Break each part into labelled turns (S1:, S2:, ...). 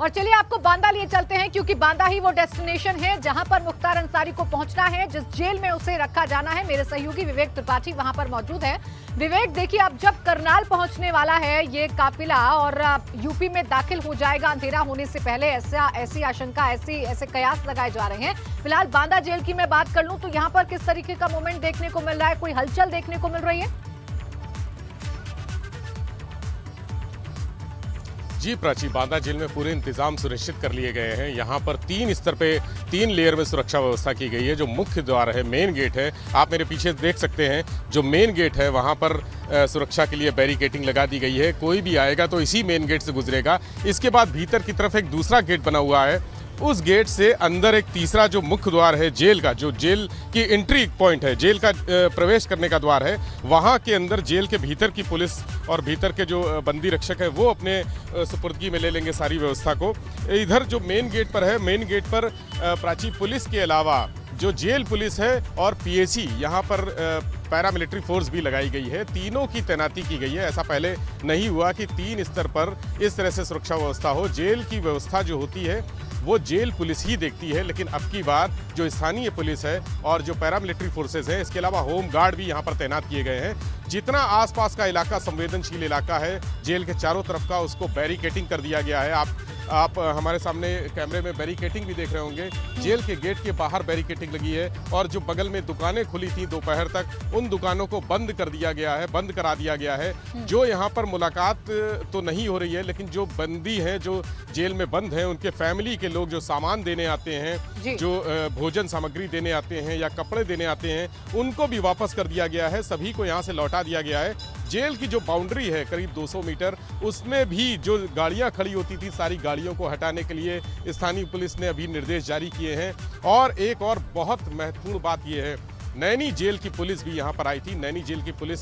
S1: और चलिए आपको बांदा लिए चलते हैं, क्योंकि बांदा ही वो डेस्टिनेशन है जहां पर मुख्तार अंसारी को पहुंचना है, जिस जेल में उसे रखा जाना है। मेरे सहयोगी विवेक त्रिपाठी वहां पर मौजूद है। विवेक, देखिए अब जब करनाल पहुंचने वाला है ये काफिला और यूपी में दाखिल हो जाएगा अंधेरा होने से पहले, ऐसी आशंका, ऐसे कयास लगाए जा रहे हैं। फिलहाल बांदा जेल की मैं बात कर लूं तो यहाँ पर किस तरीके का मूवमेंट देखने को मिल रहा है, कोई हलचल देखने को मिल रही है?
S2: जी प्राची, बांदा जेल में पूरे इंतजाम सुनिश्चित कर लिए गए हैं। यहाँ पर 3 स्तर पे 3 लेयर में सुरक्षा व्यवस्था की गई है। जो मुख्य द्वार है, मेन गेट है, आप मेरे पीछे देख सकते हैं, जो मेन गेट है वहाँ पर सुरक्षा के लिए बैरिकेटिंग लगा दी गई है। कोई भी आएगा तो इसी मेन गेट से गुजरेगा। इसके बाद भीतर की तरफ एक दूसरा गेट बना हुआ है, उस गेट से अंदर एक तीसरा जो मुख्य द्वार है जेल का, जो जेल की एंट्री पॉइंट है, जेल का प्रवेश करने का द्वार है, वहाँ के अंदर जेल के भीतर की पुलिस और भीतर के जो बंदी रक्षक है वो अपने सुपुर्दगी में ले लेंगे सारी व्यवस्था को। इधर जो मेन गेट पर है, मेन गेट पर प्राची पुलिस के अलावा जो जेल पुलिस है और पीएसी, यहाँ पर पैरामिलिट्री फोर्स भी लगाई गई है। तीनों की तैनाती की गई है। ऐसा पहले नहीं हुआ कि 3 स्तर पर इस तरह से सुरक्षा व्यवस्था हो। जेल की व्यवस्था जो होती है वो जेल पुलिस ही देखती है, लेकिन अब की बार जो स्थानीय पुलिस है और जो पैरामिलिट्री फोर्सेस हैं, इसके अलावा होम गार्ड भी यहाँ पर तैनात किए गए हैं। जितना आसपास का इलाका संवेदनशील इलाका है जेल के चारों तरफ का, उसको बैरिकेटिंग कर दिया गया है। आप हमारे सामने कैमरे में बैरिकेटिंग भी देख रहे होंगे। जेल के गेट के बाहर बैरिकेटिंग लगी है और जो बगल में दुकानें खुली थी दोपहर तक, उन दुकानों को बंद कर दिया गया है, बंद करा दिया गया है। जो यहाँ पर मुलाकात तो नहीं हो रही है, लेकिन जो बंदी हैं, जो जेल में बंद हैं, उनके फैमिली के लोग जो सामान देने आते हैं, जो भोजन सामग्री देने आते हैं या कपड़े देने आते हैं, उनको भी वापस कर दिया गया है। सभी को यहाँ से लौटा दिया गया है। जेल की जो बाउंड्री है करीब 200 मीटर, उसमें भी जो गाड़ियां खड़ी होती थी, सारी गाड़ियों को हटाने के लिए स्थानीय पुलिस ने अभी निर्देश जारी किए हैं। और एक और बहुत महत्वपूर्ण बात यह है, नैनी जेल की पुलिस भी यहाँ पर आई थी। नैनी जेल की पुलिस,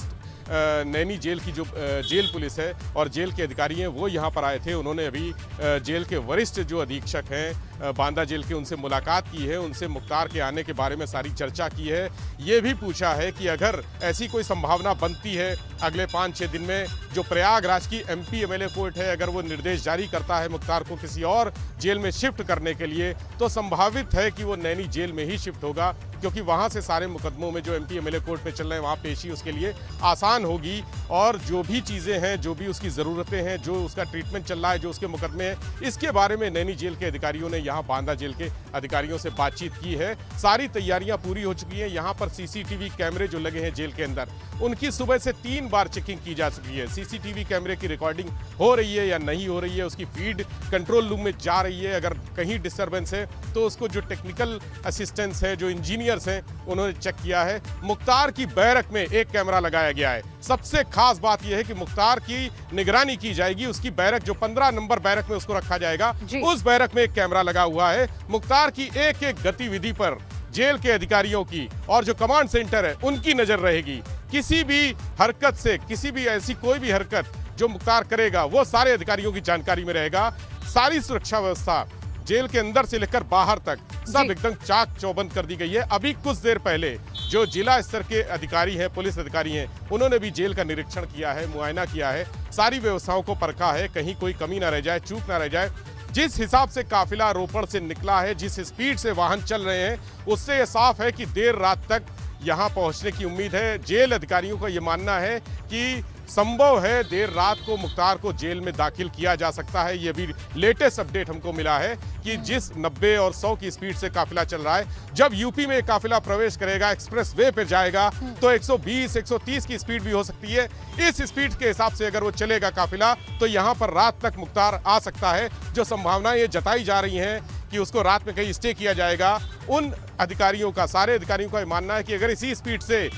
S2: नैनी जेल की जो जेल पुलिस है और जेल के अधिकारी हैं वो यहाँ पर आए थे। उन्होंने अभी जेल के वरिष्ठ जो अधीक्षक हैं बांदा जेल के, उनसे मुलाकात की है, उनसे मुख्तार के आने के बारे में सारी चर्चा की है। ये भी पूछा है कि अगर ऐसी कोई संभावना बनती है अगले 5-6 दिन में, जो प्रयागराज की MP MLA कोर्ट है, अगर वो निर्देश जारी करता है मुख्तार को किसी और जेल में शिफ्ट करने के लिए, तो संभावित है कि वो नैनी जेल में ही शिफ्ट होगा, क्योंकि वहाँ से सारे मुकदमों में जो MP MLA कोर्ट में चल रहे हैं, वहाँ पेशी उसके लिए आसान होगी। और जो भी चीज़ें हैं, जो भी उसकी ज़रूरतें हैं, जो उसका ट्रीटमेंट चल रहा है, जो उसके मुकदमे हैं, इसके बारे में नैनी जेल के अधिकारियों ने यहाँ बांदा जेल के अधिकारियों से बातचीत की है। सारी तैयारियां पूरी हो चुकी हैं। यहाँ पर CCTV कैमरे जो लगे हैं जेल के अंदर, उनकी सुबह से 3 बार चेकिंग की जा चुकी है। CCTV कैमरे की रिकॉर्डिंग हो रही है या नहीं हो रही है, उसकी फीड कंट्रोल रूम में जा रही है। अगर कहीं डिस्टर्बेंस है तो उसको जो टेक्निकल असिस्टेंट्स है, जो इंजीनियर्स हैं, उन्होंने चेक किया है। मुख्तार की बैरक में एक कैमरा लगाया गया है। सबसे खास बात यह है कि मुख्तार की निगरानी की जाएगी। उसकी बैरक, जो 15 नंबर बैरक में उसको रखा जाएगा, उस बैरक में एक कैमरा लगा हुआ है। मुख्तार की एक गतिविधि पर जेल के अधिकारियों की और जो कमांड सेंटर है उनकी नजर रहेगी। किसी भी हरकत से, किसी भी ऐसी कोई भी हरकत जो मुख्तार करेगा, वो सारे अधिकारियों की जानकारी में रहेगा। सारी सुरक्षा व्यवस्था जेल के अंदर से लेकर बाहर तक सब एकदम चाक चौबंद कर दी गई है। अभी कुछ देर पहले जो जिला स्तर के अधिकारी हैं, पुलिस अधिकारी हैं, उन्होंने भी जेल का निरीक्षण किया है, मुआयना किया है, सारी व्यवस्थाओं को परखा है, कहीं कोई कमी ना रह जाए, चूक ना रह जाए। जिस हिसाब से काफिला रोपड़ से निकला है, जिस स्पीड से वाहन चल रहे हैं, उससे यह साफ है कि देर रात तक यहाँ पहुँचने की उम्मीद है। जेल अधिकारियों का ये मानना है कि संभव है देर रात को मुख्तार को जेल में दाखिल किया जा सकता है। ये भी लेटेस्ट अपडेट हमको मिला है कि जिस 90 और 100 की स्पीड से काफिला चल रहा है, जब यूपी में काफिला प्रवेश करेगा, एक्सप्रेस वे पे जाएगा, तो 120-130 की स्पीड भी हो सकती है। इस स्पीड के हिसाब से अगर वो चलेगा काफिला, तो यहाँ पर रात तक मुख्तार आ सकता है। जो संभावना ये जताई जा रही हैं कि उसको रात में कहीं स्टे किया जाएगा, उन अधिकारियों का, सारे अधिकारियों का मानना है कि अगर इसी स्पीड से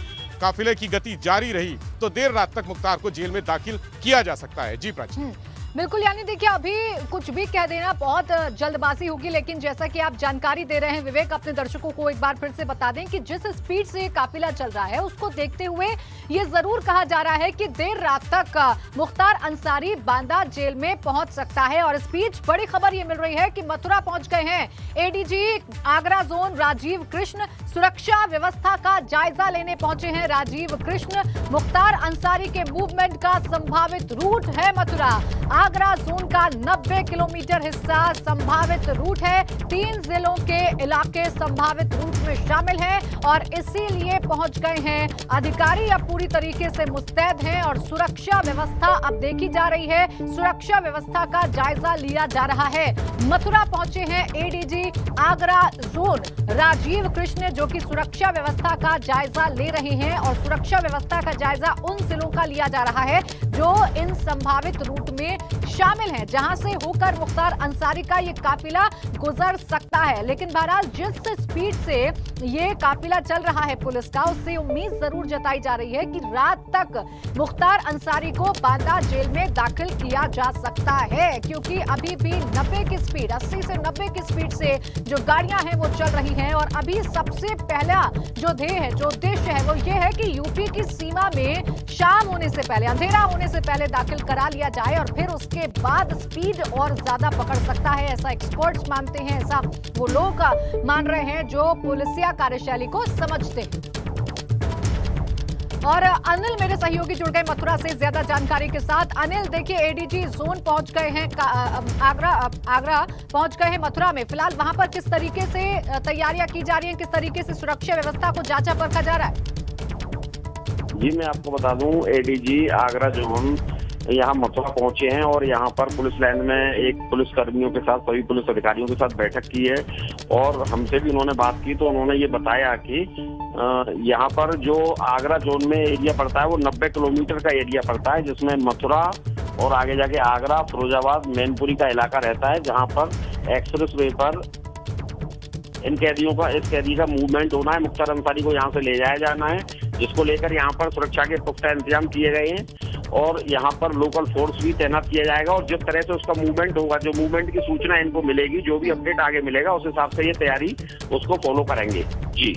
S2: काफिले की गति जारी रही तो देर रात तक मुख्तार को जेल में दाखिल किया जा सकता है। जी प्राची।
S1: बिल्कुल, यानी देखिए अभी कुछ भी कह देना बहुत जल्दबाजी होगी, लेकिन जैसा कि आप जानकारी दे रहे हैं विवेक, अपने दर्शकों को एक बार फिर से बता दें कि जिस स्पीड से काफिला चल रहा है, उसको देखते हुए ये जरूर कहा जा रहा है कि देर रात तक मुख्तार अंसारी बांदा जेल में पहुंच सकता है। और इस बीच बड़ी खबर ये मिल रही है कि मथुरा पहुंच गए हैं ADG आगरा जोन राजीव कृष्ण। सुरक्षा व्यवस्था का जायजा लेने पहुंचे हैं राजीव कृष्ण। मुख्तार अंसारी के मूवमेंट का संभावित रूट है मथुरा। आगरा जोन का 90 किलोमीटर हिस्सा संभावित रूट है। 3 जिलों के इलाके संभावित रूट में शामिल हैं और इसीलिए पहुंच गए हैं अधिकारी। अब पूरी तरीके से मुस्तैद हैं और सुरक्षा व्यवस्था अब देखी जा रही है। सुरक्षा व्यवस्था का जायजा लिया जा रहा है। मथुरा पहुंचे हैं एडीजी आगरा जोन राजीव कृष्ण, जो कि सुरक्षा व्यवस्था का जायजा ले रहे हैं और सुरक्षा व्यवस्था का जायजा उन जिलों का लिया जा रहा है जो इन संभावित रूट में शामिल हैं, जहां से होकर मुख्तार अंसारी का ये काफिला गुजर सकता है। लेकिन बहरहाल जिस स्पीड से ये काफिला चल रहा है पुलिस का, उससे उम्मीद जरूर जताई जा रही है कि रात तक मुख्तार अंसारी को बांदा जेल में दाखिल किया जा सकता है, क्योंकि अभी भी 90 की स्पीड 80 से 90 की स्पीड से जो गाड़ियां हैं वो चल रही हैं। और अभी सबसे पहला जो ध्येय है, जो उद्देश्य है, वो ये है कि यूपी की सीमा में शाम होने से पहले, अंधेरा होने से पहले दाखिल करा लिया जाए और फिर उसके बाद स्पीड और ज्यादा पकड़ सकता है, ऐसा एक्सपर्ट्स मानते हैं, ऐसा वो लोग मान रहे हैं जो पुलिसिया कार्यशैली को समझते हैं। और अनिल मेरे सहयोगी जुड़ गए मथुरा से ज्यादा जानकारी के साथ। अनिल, देखिए एडीजी जोन पहुंच गए हैं, आगरा पहुंच गए हैं मथुरा में। फिलहाल वहां पर किस तरीके से तैयारियां की जा रही हैं, किस तरीके से सुरक्षा व्यवस्था को जांचा परखा जा रहा है?
S3: जी, मैं आपको बता दूं, एडीजी आगरा जोन यहाँ मथुरा पहुंचे हैं और यहाँ पर पुलिस लाइन में एक पुलिस कर्मियों के साथ, सभी पुलिस अधिकारियों के साथ बैठक की है और हमसे भी उन्होंने बात की तो उन्होंने ये बताया कि यहाँ पर जो आगरा जोन में एरिया पड़ता है वो 90 किलोमीटर का एरिया पड़ता है, जिसमें मथुरा और आगे जाके आगरा, फिरोजाबाद, मैनपुरी का इलाका रहता है, जहाँ पर एक्सप्रेस वे पर इस कैदी का मूवमेंट होना है। मुख्तार अंसारी को यहाँ से ले जाया जाना है, जिसको लेकर यहाँ पर सुरक्षा के पुख्ता इंतजाम किए गए हैं और यहाँ पर लोकल फोर्स भी तैनात किया जाएगा। और जिस तरह से उसका मूवमेंट होगा, जो मूवमेंट की सूचना इनको मिलेगी, जो भी अपडेट आगे मिलेगा, उस हिसाब से ये तैयारी उसको फॉलो करेंगे। जी,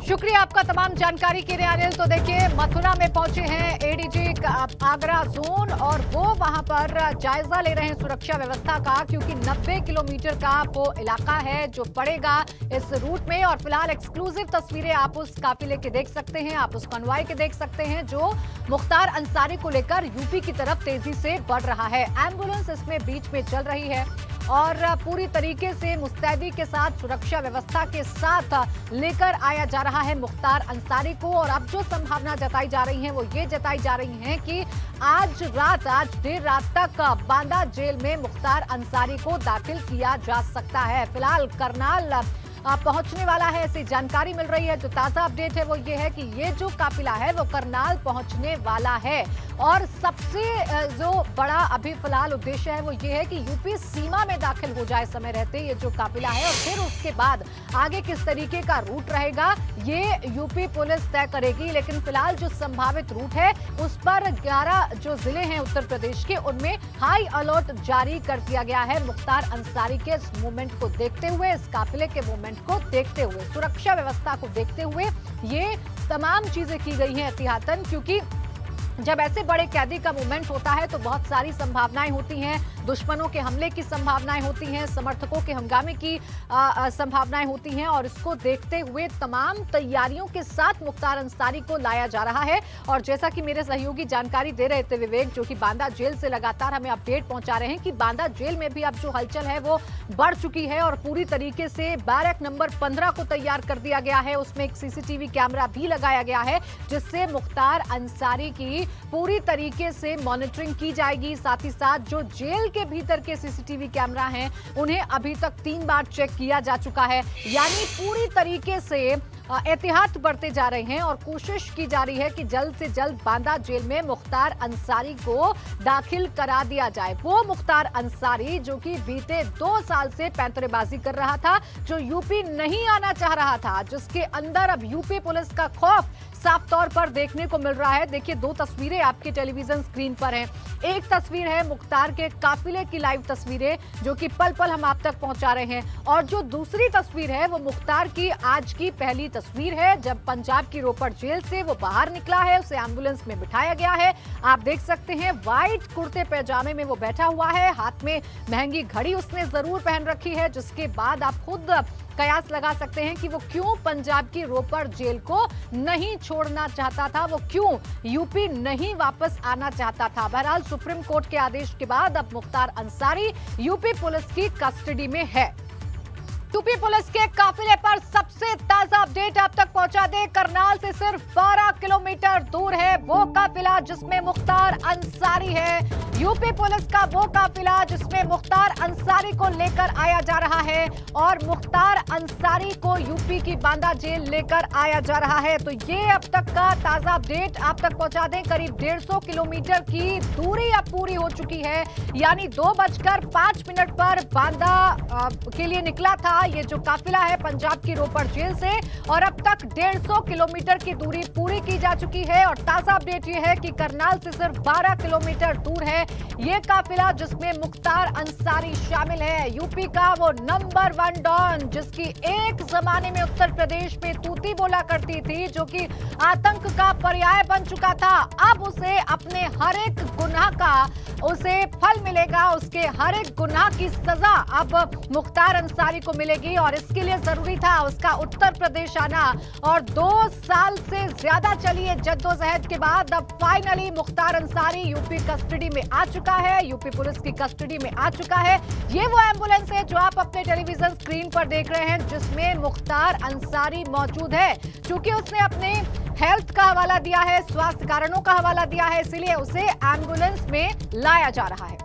S1: शुक्रिया आपका तमाम जानकारी के लिए अनिल। तो देखिए मथुरा में पहुंचे हैं एडीजी आगरा जोन और वो वहां पर जायजा ले रहे हैं सुरक्षा व्यवस्था का, क्योंकि 90 किलोमीटर का वो इलाका है जो पड़ेगा इस रूट में। और फिलहाल एक्सक्लूसिव तस्वीरें आप उस काफिले के देख सकते हैं, आप उस कॉन्वॉय के देख सकते हैं जो मुख्तार अंसारी को लेकर यूपी की तरफ तेजी से बढ़ रहा है। एम्बुलेंस इसमें बीच में चल रही है और पूरी तरीके से मुस्तैदी के साथ सुरक्षा व्यवस्था के साथ लेकर आया जा रहा है मुख्तार अंसारी को। और अब जो संभावना जताई जा रही है वो ये जताई जा रही है कि आज देर रात तक बांदा जेल में मुख्तार अंसारी को दाखिल किया जा सकता है। फिलहाल करनाल पहुंचने वाला है, ऐसी जानकारी मिल रही है। जो ताजा अपडेट है वो ये है कि ये जो काफिला है वो करनाल पहुंचने वाला है और सबसे जो बड़ा अभी फिलहाल उद्देश्य है वो ये है कि यूपी सीमा में दाखिल हो जाए समय रहते ये जो काफिला है, और फिर उसके बाद आगे किस तरीके का रूट रहेगा ये यूपी पुलिस तय करेगी। लेकिन फिलहाल जो संभावित रूट है उस पर 11 जो जिले हैं उत्तर प्रदेश के, उनमें हाई अलर्ट जारी कर दिया गया है। मुख्तार अंसारी के इस मूवमेंट को देखते हुए, इस काफिले के मूवमेंट को देखते हुए, सुरक्षा व्यवस्था को देखते हुए ये तमाम चीजें की गई हैं एहतियातन, क्योंकि जब ऐसे बड़े कैदी का मूवमेंट होता है तो बहुत सारी संभावनाएं होती हैं, दुश्मनों के हमले की संभावनाएं होती हैं, समर्थकों के हंगामे की संभावनाएं होती हैं। और इसको देखते हुए तमाम तैयारियों के साथ मुख्तार अंसारी को लाया जा रहा है। और जैसा कि मेरे सहयोगी जानकारी दे रहे थे विवेक, जो कि बांदा जेल से लगातार हमें अपडेट पहुंचा रहे हैं कि बांदा जेल में भी अब जो हलचल है वो बढ़ चुकी है और पूरी तरीके से बैरक नंबर 15 को तैयार कर दिया गया है। उसमें एक सीसीटीवी कैमरा भी लगाया गया है, जिससे मुख्तार अंसारी की पूरी तरीके से मॉनिटरिंग की जाएगी। साथ ही साथ जो जेल के भीतर के सीसीटीवी कैमरा हैं उन्हें अभी तक 3 बार चेक किया जा चुका है, यानी पूरी तरीके से एहतियात बरते जा रहे हैं और कोशिश की जा रही है कि जल्द से जल्द बांदा जेल में मुख्तार अंसारी को दाखिल करा दिया जाए। वो मुख्तार अंसारी जो कि बीते 2 साल से पैंतरेबाजी कर रहा था, जो यूपी नहीं आना चाह रहा था, जिसके अंदर अब यूपी पुलिस का खौफ साफ तौर पर देखने को मिल रहा है। देखिए 2 तस्वीरें आपके टेलीविजन स्क्रीन पर हैं। एक तस्वीर है मुख्तार के काफिले की लाइव तस्वीरें जो कि पल पल हम आप तक पहुंचा रहे हैं, और जो दूसरी तस्वीर है वो मुख्तार की आज की पहली तस्वीर है जब पंजाब की रोपड़ जेल से वो बाहर निकला है, उसे एम्बुलेंस में बिठाया गया है। आप देख सकते हैं व्हाइट कुर्ते पैजामे में वो बैठा हुआ है, हाथ में महंगी घड़ी उसने जरूर पहन रखी है, जिसके बाद आप खुद कयास लगा सकते हैं कि वो क्यों पंजाब की रोपड़ जेल को नहीं छोड़ना चाहता था, वो क्यों यूपी नहीं वापस आना चाहता था। बहरहाल सुप्रीम कोर्ट के आदेश के बाद अब मुख्तार अंसारी यूपी पुलिस की कस्टडी में है। यूपी पुलिस के काफिले पर सबसे ताजा अपडेट आप तक पहुंचा दे। करनाल से सिर्फ 12 किलोमीटर दूर है वो काफिला जिसमें मुख्तार अंसारी है। यूपी पुलिस का वो काफिला जिसमें मुख्तार अंसारी को लेकर आया जा रहा है और मुख्तार अंसारी को यूपी की बांदा जेल लेकर आया जा रहा है। तो ये अब तक का ताजा अपडेट आप तक पहुंचा दें। करीब 150 किलोमीटर की दूरी अब पूरी हो चुकी है, यानी 2:05 पर बांदा के लिए निकला था ये जो काफिला है पंजाब की रोपड़ जेल से, और अब तक 150 किलोमीटर की दूरी पूरी की जा चुकी है। और ताजा अपडेट ये है कि करनाल से सिर्फ 12 किलोमीटर दूर है ये काफिला जिसमें मुख्तार अंसारी शामिल है। यूपी का वो नंबर 1 डॉन जिसकी एक जमाने में उत्तर प्रदेश में तूती बोला करती थी, जो कि आतंक का पर्याय बन चुका था। अब उसे अपने हर एक गुनाह का उसे फल मिलेगा, उसके हर एक गुनाह की सजा अब मुख्तार अंसारी को मिलेगी। और इसके लिए जरूरी था उसका उत्तर प्रदेश आना, और 2 साल से ज्यादा चली जद्दोजहद के बाद अब finally Mukhtar Ansari UP custody में आ चुका है, यूपी पुलिस की कस्टडी में आ चुका है। ये वो एम्बुलेंस है जो आप अपने टेलीविजन स्क्रीन पर देख रहे हैं जिसमें मुख्तार अंसारी मौजूद है। क्योंकि उसने अपने हेल्थ का हवाला दिया है, स्वास्थ्य कारणों का हवाला दिया है, इसलिए उसे एम्बुलेंस में लाया जा रहा है।